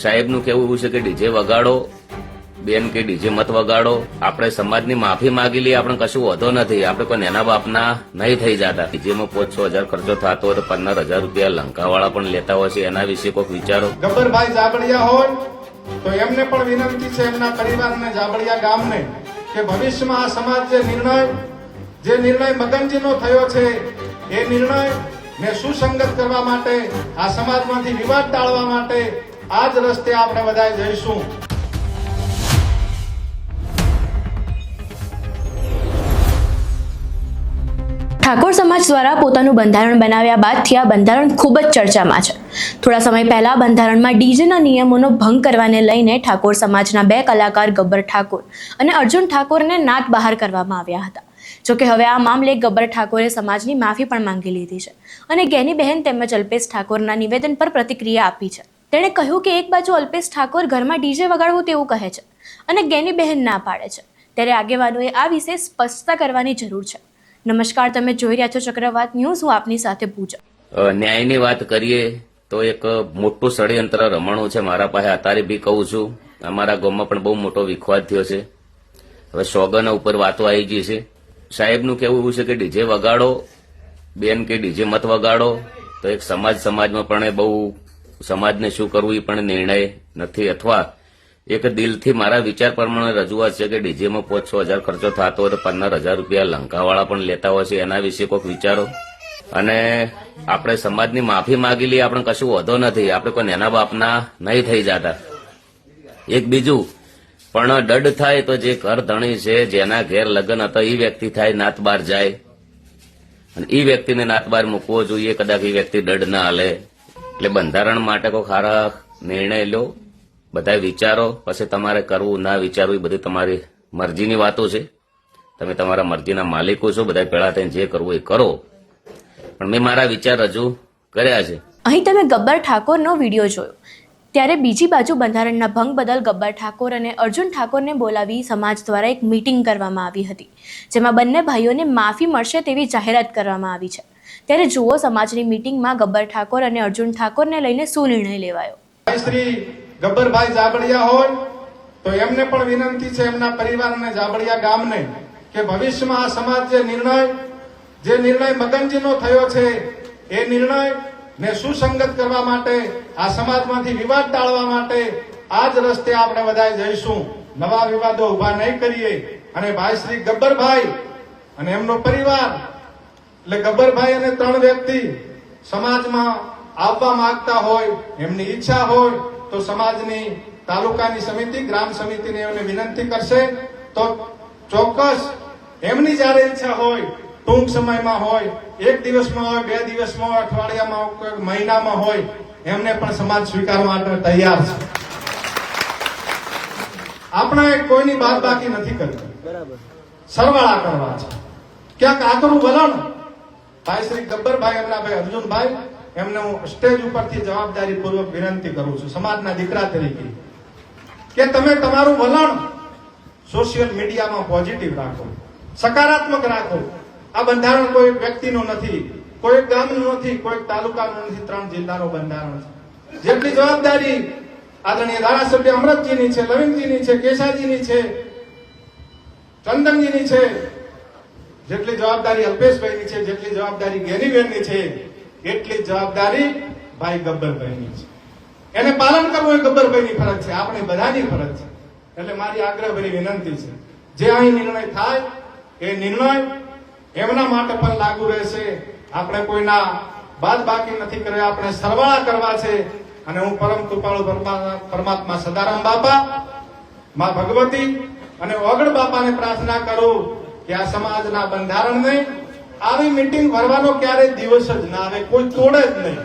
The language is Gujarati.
સાહેબનું કહેવું એવું છે કે ડીજે વગાડો, બેન કે ડીજે મત વગાડો, આપણે સમાજની માફી માંગી લઈએ, આપણે કશું વધો નથી, આપણે કોઈ નેના બાપના નહીં થઈ જતા. ડીજેમાં 5-6 હજાર ખર્ચો થતો હોય તો 15,000 રૂપિયા લંકાવાળા પણ લેતા હોય છે, એના વિશે કોઈક વિચારો. ગબ્બરભાઈ જાબડિયા હોય તો એમને પણ વિનંતી છે, એમના પરિવારને, જાબડિયા ગામને, કે ભવિષ્યમાં આ સમાજ જે નિર્ણય મગનજીનો થયો છે એ નિર્ણય ને સુસંગત કરવા માટે, આ સમાજમાંથી વિવાદ ટાળવા માટે આ જ રસ્તે આપણે બધા જઈશું. ઠાકોર સમાજ દ્વારા પોતાનું બંધારણ બનાવ્યા બાદથી આ બંધારણ ખૂબ જ ચર્ચામાં છે. થોડા સમય પહેલા બંધારણમાં ડીજેના નિયમોનો ભંગ કરવાને લઈને ઠાકોર સમાજના 2 કલાકાર ગબ્બર ઠાકોર અને અર્જુન ઠાકોરને નાત બહાર કરવામાં આવ્યા હતા. જોકે હવે આ મામલે ગબ્બર ઠાકોરે સમાજની માફી પણ માંગી લીધી છે અને ગેનીબહેન તેમજ અલ્પેશ ઠાકોરના નિવેદન પર પ્રતિક્રિયા આપી છે. તેણે કહ્યું કે એક બાજુ અલ્પેશ ઠાકોર ઘરમાં ડીજે વગાડવું તેવું કહે છે અને ગેનીબહેન ના પાડે છે, ત્યારે આગેવાનોએ આ વિશે સ્પષ્ટતા કરવાની જરૂર છે. નમસ્કાર, તમે જોઈ રહ્યા છો ચક્રવાત ન્યૂઝ. હું આપની સાથે પૂજા. ન્યાયની વાત કરીએ તો એક મોટું ષડયંત્ર રમણું છે મારા પાસે. અત્યારે બી કહું છું, અમારા ગામમાં પણ બહુ મોટો વિખવાદ થયો છે. હવે સોગન ઉપર વાતો આવી ગઈ છે. સાહેબનું કહેવું એવું છે કે ડીજે વગાડો, બેન કે ડીજે મત વગાડો, તો એક સમાજમાં પણ બહુ સમાજને શું કરવું એ પણ નિર્ણય નથી, અથવા એક દિલથી મારા વિચાર પ્રમાણે રજૂઆત છે કે ડીજેમાં 5-6 હજાર ખર્ચો થતો હોય તો 15,000 રૂપિયા લંકાવાળા પણ લેતા હોય છે, એના વિશે કોઈક વિચારો. અને આપણે સમાજની માફી માંગી લઈએ, આપણે કશું વધો નથી, આપણે કોઈ નેના બાપના નહીં થઈ જતા. એક બીજું પણ દડ થાય તો જે ઘર ધણી છે, જેના ઘેર લગ્ન હતા એ વ્યક્તિ થાય, નાત બાર જાય, અને એ વ્યક્તિને નાત બાર મૂકવો જોઈએ. કદાચ એ વ્યક્તિ દડ ના હાલે. એટલે બંધારણ માટે કોઈ સારા નિર્ણય લો, બધા વિચારો, પછી તમારે કરવું ના વિચારવું એ બધી તમારી મરજીની વાતો છે. તમે તમારા મરજીના માલિકો છો, બધા પેલા થઈને જે કરવું એ કરો, પણ મેં મારા વિચાર રજૂ કર્યા છે. અહીં તમે ગબ્બર ઠાકોરનો વિડીયો જોયો, ત્યારે બીજી બાજુ બંધારણના ભંગ બદલ ગબ્બર ઠાકોર અને અર્જુન ઠાકોરને બોલાવી સમાજ દ્વારા એક મીટિંગ કરવામાં આવી હતી, જેમાં બંને ભાઈઓને માફી મળશે તેવી જાહેરાત કરવામાં આવી છે. ત્યારે જુઓ સમાજની મીટિંગમાં ગબ્બર ઠાકોર અને અર્જુન ઠાકોરને લઈને શું નિર્ણય લેવાયો. શ્રી ગબ્બરભાઈ જાબડિયા હોય તો એમને પણ વિનંતી છે, એમના પરિવારને, જાબડિયા ગામને, કે ભવિષ્યમાં આ સમાજ જે નિર્ણય મગનજીનો થયો છે એ નિર્ણય ને સુસંગત કરવા માટે, આ સમાજમાંથી વિવાદ ટાળવા માટે આ જ રસ્તે આપણે બધા જઈશું. નવા વિવાદો ઉભા નહીં કરીએ. અને ભાઈ શ્રી ગબ્બરભાઈ અને એમનો પરિવાર, એટલે ગબ્બરભાઈ અને 3 વ્યક્તિ સમાજમાં આવવા માંગતા હોય, એમની ઈચ્છા હોય તો સમાજની તાલુકાની સમિતિ, ગ્રામ સમિતિને એમને વિનંતી કરશે તો ચોક્કસ એમની જયારે ઈચ્છા હોય, ટૂંક સમયમાં હોય, 1 દિવસમાં હોય, 2 દિવસમાં હોય, અઠવાડિયામાં હોય, મહિનામાં હોય, એમને પણ સમાજ સ્વીકારવા માટે તૈયાર છે. આપણે કોઈની બાદબાકી નથી કરવી, સરવાળા કરવા છે. ક્યાંક આકરું વલણ ભાઈ શ્રી ગબ્બરભાઈ, એમના ભાઈ અર્જુનભાઈ, એમને હું સ્ટેજ ઉપરથી જવાબદારી પૂર્વક વિનંતી કરું છું સમાજના દીકરા તરીકે, કે તમે તમારું વલણ સોશિયલ મીડિયામાં પોઝિટિવ રાખો, સકારાત્મક રાખો. આ બંધારણ કોઈ વ્યક્તિનું નથી, કોઈ ગામનું નથી, કોઈ તાલુકાનું નથી, 3 જિલ્લાનું બંધારણ છે. જેટલી જવાબદારી આદરણીય ધારાસભ્ય અમરતજીની છે, લવિંગજીની છે, કેશાજીની છે, ચંદનજીની છે, જેટલી જવાબદારી અલ્પેશભાઈની છે, જેટલી જવાબદારી ગેનીબેનની છે, એટલી જવાબદારી ભાઈ ગબ્બરભાઈની છે. એને પાલન કરવું એ ગબ્બરભાઈની ફરજ છે, આપણી બધાની ફરજ છે. એટલે મારી આગ્રહભરી વિનંતી છે, જે અહીં નિર્ણય થાય એ નિર્ણય એમના માટે પણ લાગુ રહેશે. આપણે કોઈના બાદ બાકી નથી કર્યા, આપણે સરવાળા કરવા છે. અને હું પરમ કૃપાળુ પરમાત્મા સદારામ બાપા, માં ભગવતી અને ઓગણ બાપાને પ્રાર્થના કરું કે આ સમાજના બંધારણને આવી મીટિંગ ભરવાનો ક્યારેય દિવસ જ ના આવે, કોઈ તોડે જ નહીં.